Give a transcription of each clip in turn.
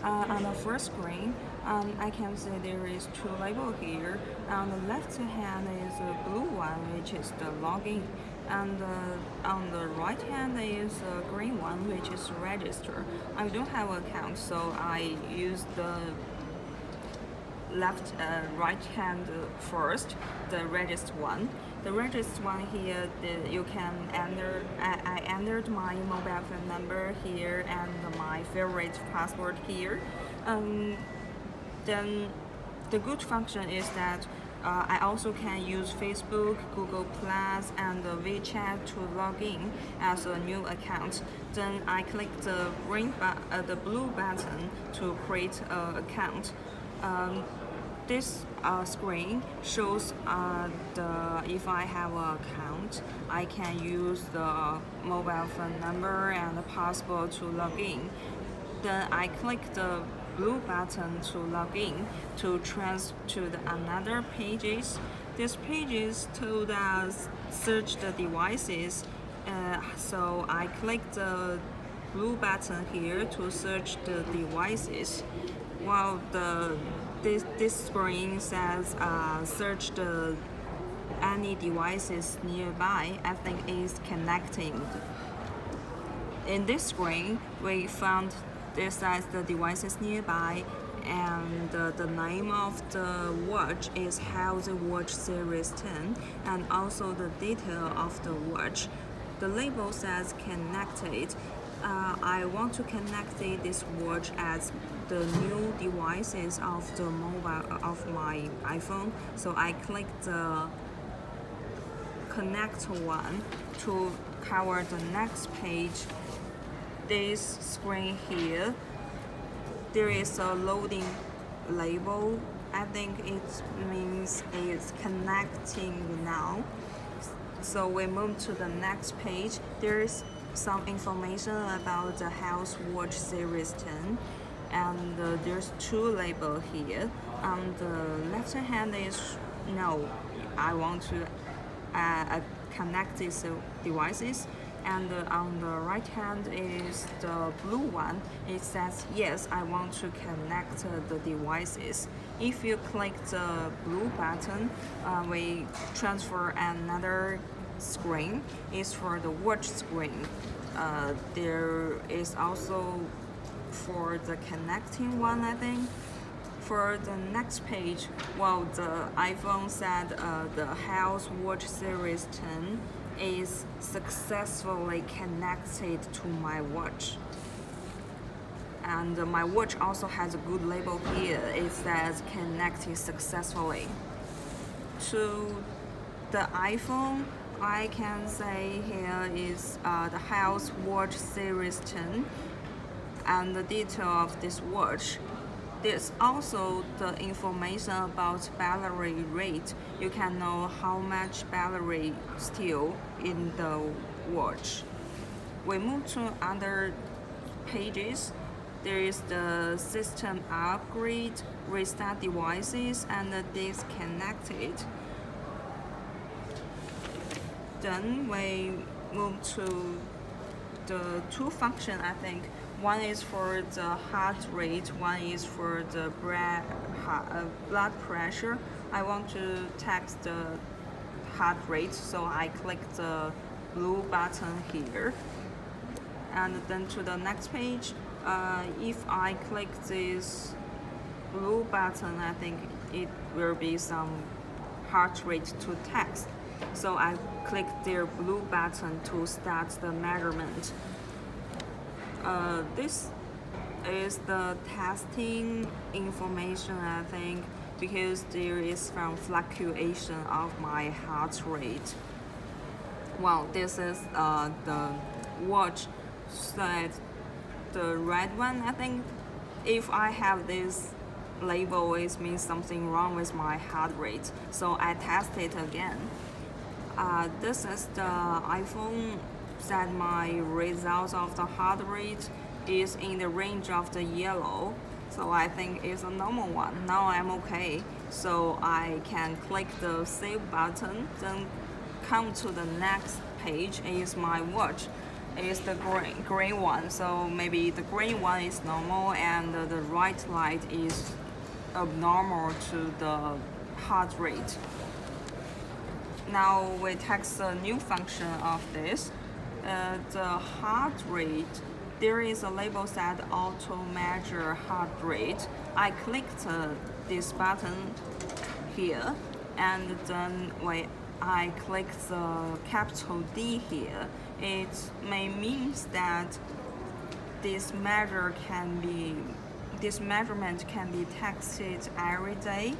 On the first screen, I can see there is two labels here. On the left hand is a blue one, which is the login, and on the right hand is a green one, which is register. I don't have an account, so I use the left right hand first, the register one. The register one here, you can enter. I entered my mobile phone number here and my favorite password here. Then the good function is that I also can use Facebook, Google Plus, and WeChat to log in as a new account. Then I click the the blue button to create an account. This screen shows if I have an account, I can use the mobile phone number and the password to log in. Then I click the blue button to log in to transfer to the another pages. These pages told us search the devices, so I click the blue button here to search the devices. While this screen says search the any devices nearby, I think is connecting. In this screen, we found this as the devices nearby, and the name of the watch is Health Watch Series 10, and also the detail of the watch. The label says connected. I want to connect this watch as the new devices of the mobile of my iPhone. So I click the connect one to cover the next page. This screen here, there is a loading label. I think it means it's connecting now. So we move to the next page. There is some information about the Health Watch Series 10, and there's two labels here. On the left hand is no, I want to connect these devices, and on the right hand is the blue one. It says yes, I want to connect the devices. If you click the blue button, we transfer another screen. Is for the watch screen. There is also for the connecting one, I think. For the next page, well, the iPhone said the Health Watch Series 10 is successfully connected to my watch. And my watch also has a good label here. It says connected successfully. To the iPhone, I can say here is the Health Watch Series 10 and the detail of this watch. There's also the information about battery rate. You can know how much battery still in the watch. We move to other pages. There is the system upgrade, restart devices, and the disconnected. Then we move to the two functions, I think. One is for the heart rate, one is for the blood pressure. I want to text the heart rate, so I click the blue button here. And then to the next page, if I click this blue button, I think it will be some heart rate to text. So I click the blue button to start the measurement. This is the testing information, I think, because there is some fluctuation of my heart rate. Well, this is the watch said the red one. I think if I have this label, it means something wrong with my heart rate. So I test it again. This is the iPhone that my results of the heart rate is in the range of the yellow. So I think it's a normal one. Now I'm okay. So I can click the save button, then come to the next page is my watch. is the green one. So maybe the green one is normal and the right light is abnormal to the heart rate. Now we test the new function of this. The heart rate, there is a label that auto measure heart rate. I clicked this button here, and then when I click the capital D here, it may means that this measurement can be tested every day.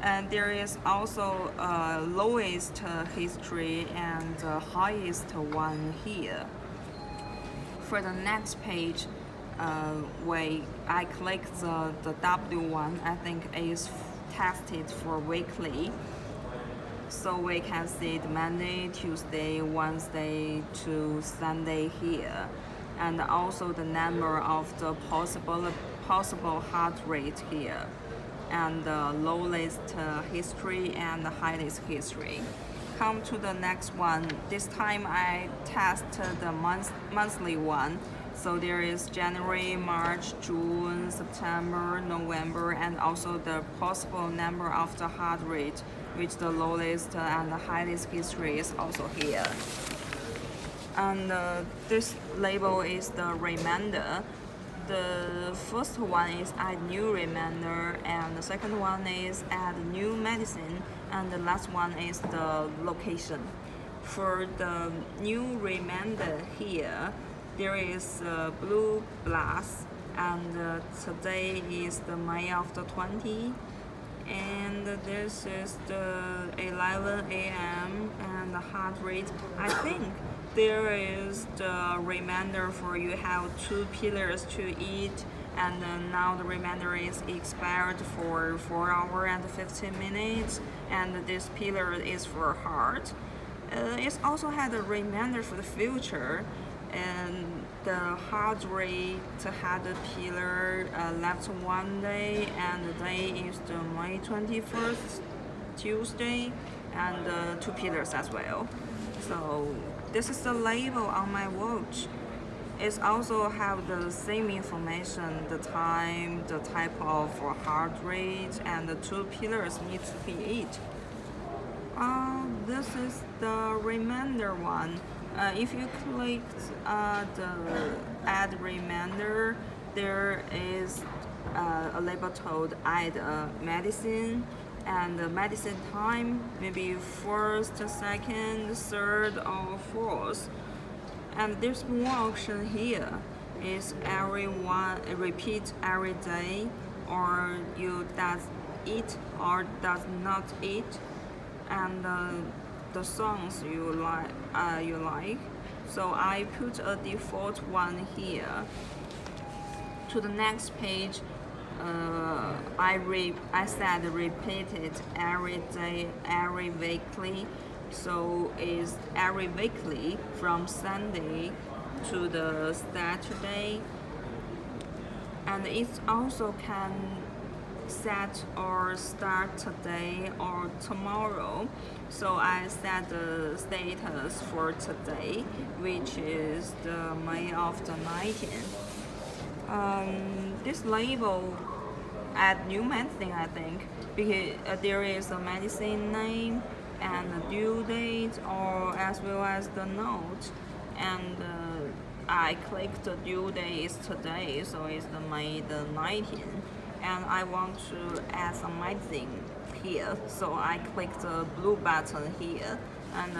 And there is also a lowest history and the highest one here. For the next page, where I click the W one, I think is tested for weekly. So we can see the Monday, Tuesday, Wednesday to Sunday here, and also the number of the possible heart rate here, and the lowest history and the highest history. Come to the next one. This time I test the monthly one. So there is January, March, June, September, November, and also the possible number of the heart rate, which the lowest and the highest history is also here. And this label is the reminder. The first one is add new reminder, and the second one is add new medicine, and the last one is the location. For the new reminder here, there is blue blast, and today is the May of the 20, and this is the 11 a.m. and the heart rate. I think there is the reminder for you have 2 pillars to eat, and now the reminder is expired for 4 hours and 15 minutes, and this pillar is for heart. It's also had a reminder for the future, and the heart rate had a pillar left one day, and the day is the May 21st, Tuesday, and 2 pillars as well. So this is the label on my watch. It also have the same information, the time, the type of heart rate, and the 2 pillars need to be eat. This is the reminder one. If you click the add reminder, there is a label told add medicine, and the medicine time maybe first, second, third, or fourth. And there's more option here. Is everyone repeat every day, or you does eat or does not eat, and the songs you like. So I put a default one here. To the next page, I said repeat it every day, every weekly. So it's every weekly from Sunday to the Saturday, and it also can set or start today or tomorrow. So I set the status for today, which is the May of the 19th. This label add new medicine, I think, because there is a medicine name and the due date, or as well as the note. And I clicked the due date is today, so it's the May the 19th. And I want to add some medicine here, so I click the blue button here, and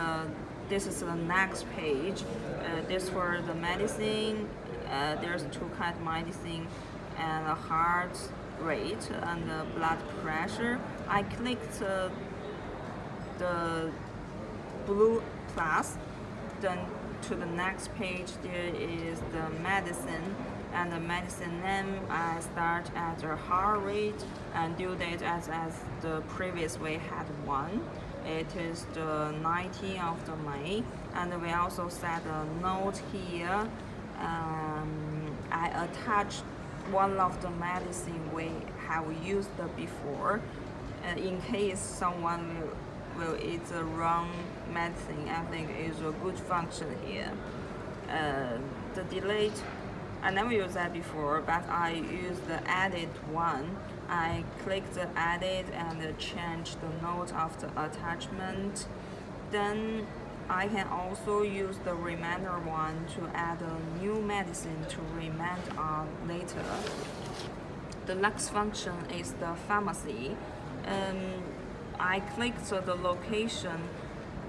this is the next page. This for the medicine. There's 2 kind of medicine, and the heart rate and the blood pressure. I clicked the blue plus. Then to the next page, there is the medicine, and the medicine name. I start at the heart rate, and due date as the previous we had one. It is the 19th of the May, and we also set a note here. I attached one of the medicine we have used before, in case someone will eat the wrong medicine. I think it's a good function here. the delete, I never used that before, but I used the edit one. I click the edit and change the note of the attachment. Then I can also use the reminder one to add a new medicine to remind on later. The next function is the pharmacy. I click the location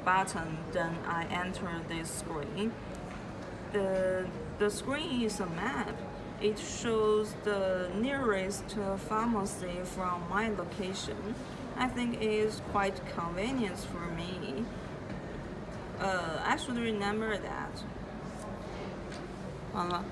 button, then I enter this screen. The screen is a map. It shows the nearest pharmacy from my location. I think it is quite convenient for me. I should remember that. 完了。